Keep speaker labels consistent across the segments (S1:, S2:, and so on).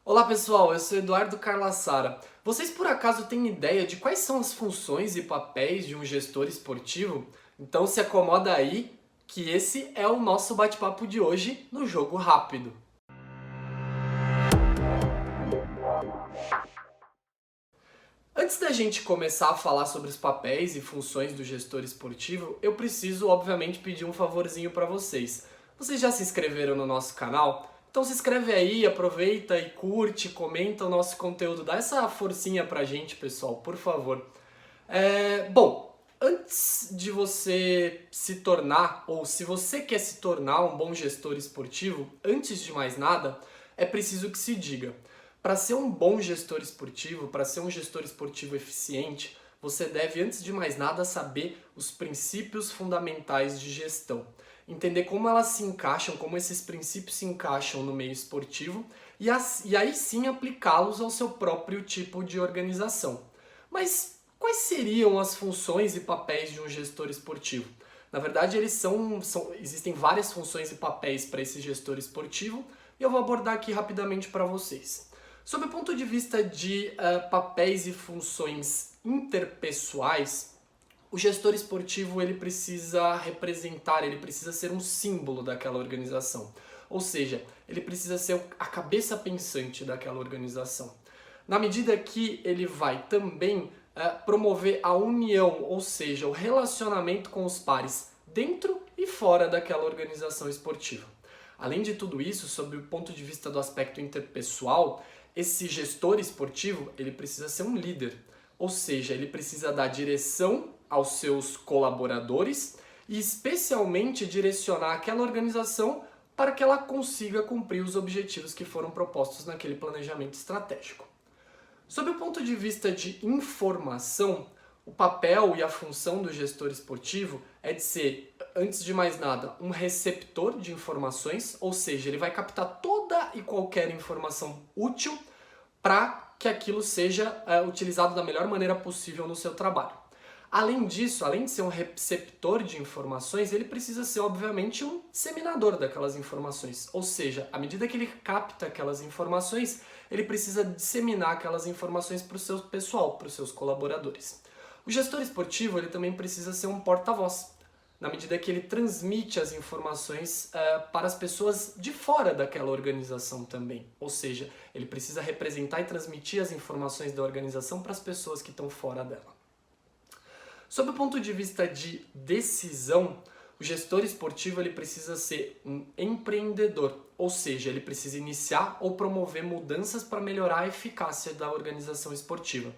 S1: Olá pessoal, eu sou Eduardo Carlassara. Vocês por acaso têm ideia de quais são as funções e papéis de um gestor esportivo? Então se acomoda aí, que esse é o nosso bate-papo de hoje no Jogo Rápido. Antes da gente começar a falar sobre os papéis e funções do gestor esportivo, eu preciso, obviamente, pedir um favorzinho para vocês. Vocês já se inscreveram no nosso canal? Então se inscreve aí, aproveita e curte, comenta o nosso conteúdo, dá essa forcinha pra gente, pessoal, por favor. Bom, antes de você se tornar, ou se você quer se tornar um bom gestor esportivo, antes de mais nada, é preciso que se diga. Para ser um bom gestor esportivo, para ser um gestor esportivo eficiente, você deve, antes de mais nada, saber os princípios fundamentais de gestão. Entender como elas se encaixam, como esses princípios se encaixam no meio esportivo e aí sim aplicá-los ao seu próprio tipo de organização. Mas quais seriam as funções e papéis de um gestor esportivo? Na verdade, existem várias funções e papéis para esse gestor esportivo e eu vou abordar aqui rapidamente para vocês. Sob o ponto de vista de papéis e funções interpessoais, o gestor esportivo ele precisa representar, ele precisa ser um símbolo daquela organização. Ou seja, ele precisa ser a cabeça pensante daquela organização. Na medida que ele vai também promover a união, ou seja, o relacionamento com os pares dentro e fora daquela organização esportiva. Além de tudo isso, sob o ponto de vista do aspecto interpessoal, esse gestor esportivo ele precisa ser um líder, ou seja, ele precisa dar direção aos seus colaboradores e especialmente direcionar aquela organização para que ela consiga cumprir os objetivos que foram propostos naquele planejamento estratégico. Sob o ponto de vista de informação, o papel e a função do gestor esportivo é de ser, antes de mais nada, um receptor de informações, ou seja, ele vai captar toda e qualquer informação útil para que aquilo seja utilizado da melhor maneira possível no seu trabalho. Além disso, além de ser um receptor de informações, ele precisa ser, obviamente, um disseminador daquelas informações. Ou seja, à medida que ele capta aquelas informações, ele precisa disseminar aquelas informações para o seu pessoal, para os seus colaboradores. O gestor esportivo ele também precisa ser um porta-voz, na medida que ele transmite as informações para as pessoas de fora daquela organização também. Ou seja, ele precisa representar e transmitir as informações da organização para as pessoas que estão fora dela. Sob o ponto de vista de decisão, o gestor esportivo ele precisa ser um empreendedor, ou seja, ele precisa iniciar ou promover mudanças para melhorar a eficácia da organização esportiva.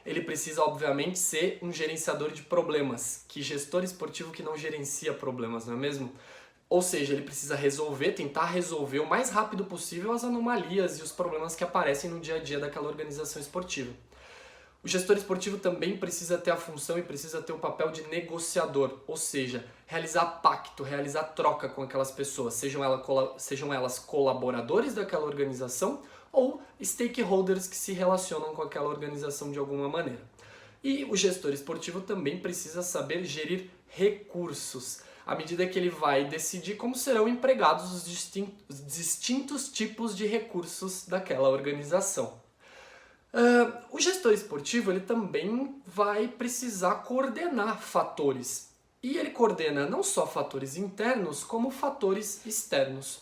S1: Ele precisa, obviamente, ser um gerenciador de problemas. Que gestor esportivo que não gerencia problemas, não é mesmo? Ou seja, ele precisa tentar resolver o mais rápido possível as anomalias e os problemas que aparecem no dia a dia daquela organização esportiva. O gestor esportivo também precisa ter a função e precisa ter o papel de negociador, ou seja, realizar pacto, realizar troca com aquelas pessoas, sejam elas colaboradores daquela organização ou stakeholders que se relacionam com aquela organização de alguma maneira. E o gestor esportivo também precisa saber gerir recursos, à medida que ele vai decidir como serão empregados os distintos tipos de recursos daquela organização. O gestor esportivo ele também vai precisar coordenar fatores. E ele coordena não só fatores internos, como fatores externos.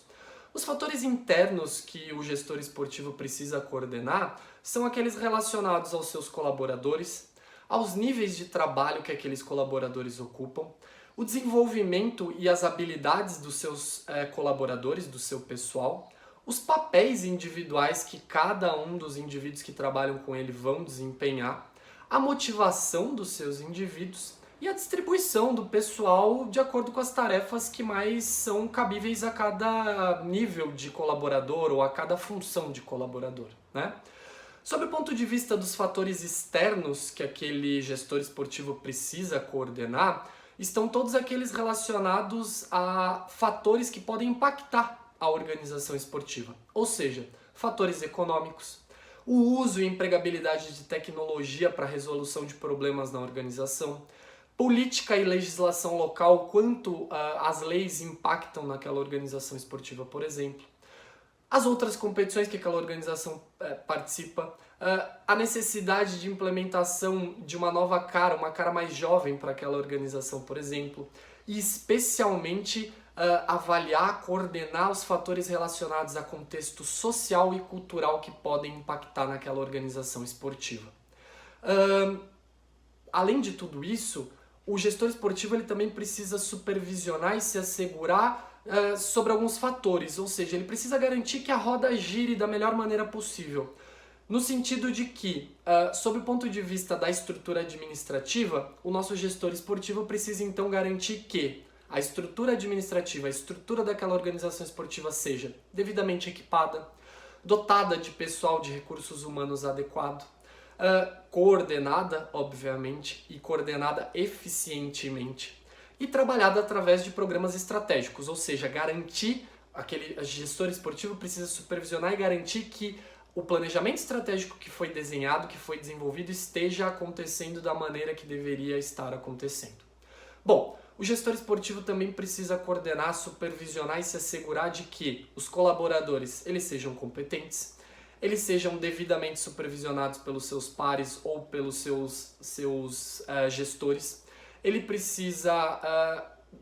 S1: Os fatores internos que o gestor esportivo precisa coordenar são aqueles relacionados aos seus colaboradores, aos níveis de trabalho que aqueles colaboradores ocupam, o desenvolvimento e as habilidades dos seus colaboradores, do seu pessoal, os papéis individuais que cada um dos indivíduos que trabalham com ele vão desempenhar, a motivação dos seus indivíduos e a distribuição do pessoal de acordo com as tarefas que mais são cabíveis a cada nível de colaborador ou a cada função de colaborador, né? Sob o ponto de vista dos fatores externos que aquele gestor esportivo precisa coordenar, estão todos aqueles relacionados a fatores que podem impactar a organização esportiva, ou seja, fatores econômicos, o uso e empregabilidade de tecnologia para a resolução de problemas na organização, política e legislação local, quanto as leis impactam naquela organização esportiva, por exemplo, as outras competições que aquela organização participa, a necessidade de implementação de uma nova cara, uma cara mais jovem para aquela organização, por exemplo, e especialmente avaliar, coordenar os fatores relacionados a contexto social e cultural que podem impactar naquela organização esportiva. Além de tudo isso, o gestor esportivo ele também precisa supervisionar e se assegurar sobre alguns fatores, ou seja, ele precisa garantir que a roda gire da melhor maneira possível. No sentido de que, sob o ponto de vista da estrutura administrativa, o nosso gestor esportivo precisa então garantir que a estrutura administrativa, a estrutura daquela organização esportiva seja devidamente equipada, dotada de pessoal de recursos humanos adequado, coordenada, obviamente, e coordenada eficientemente, e trabalhada através de programas estratégicos, ou seja, garantir, aquele gestor esportivo precisa supervisionar e garantir que o planejamento estratégico que foi desenhado, que foi desenvolvido, esteja acontecendo da maneira que deveria estar acontecendo. Bom, o gestor esportivo também precisa coordenar, supervisionar e se assegurar de que os colaboradores eles sejam competentes, eles sejam devidamente supervisionados pelos seus pares ou pelos seus gestores. Ele precisa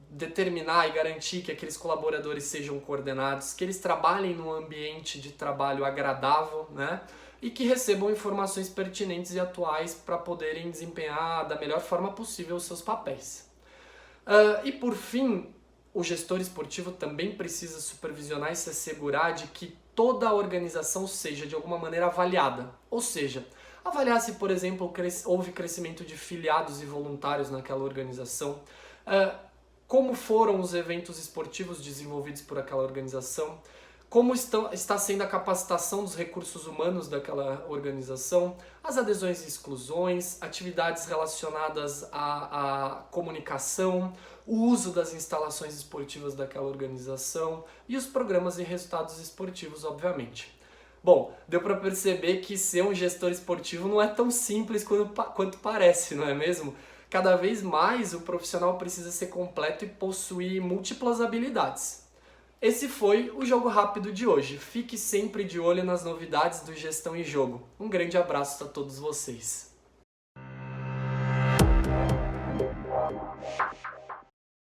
S1: determinar e garantir que aqueles colaboradores sejam coordenados, que eles trabalhem num ambiente de trabalho agradável, né? E que recebam informações pertinentes e atuais para poderem desempenhar da melhor forma possível os seus papéis. E por fim, o gestor esportivo também precisa supervisionar e se assegurar de que toda a organização seja de alguma maneira avaliada, ou seja, avaliar se, por exemplo, houve crescimento de filiados e voluntários naquela organização, como foram os eventos esportivos desenvolvidos por aquela organização, como está sendo a capacitação dos recursos humanos daquela organização, as adesões e exclusões, atividades relacionadas à comunicação, o uso das instalações esportivas daquela organização e os programas e resultados esportivos, obviamente. Bom, deu para perceber que ser um gestor esportivo não é tão simples quanto parece, não é mesmo? Cada vez mais o profissional precisa ser completo e possuir múltiplas habilidades. Esse foi o Jogo Rápido de hoje. Fique sempre de olho nas novidades do Gestão em Jogo. Um grande abraço a todos vocês.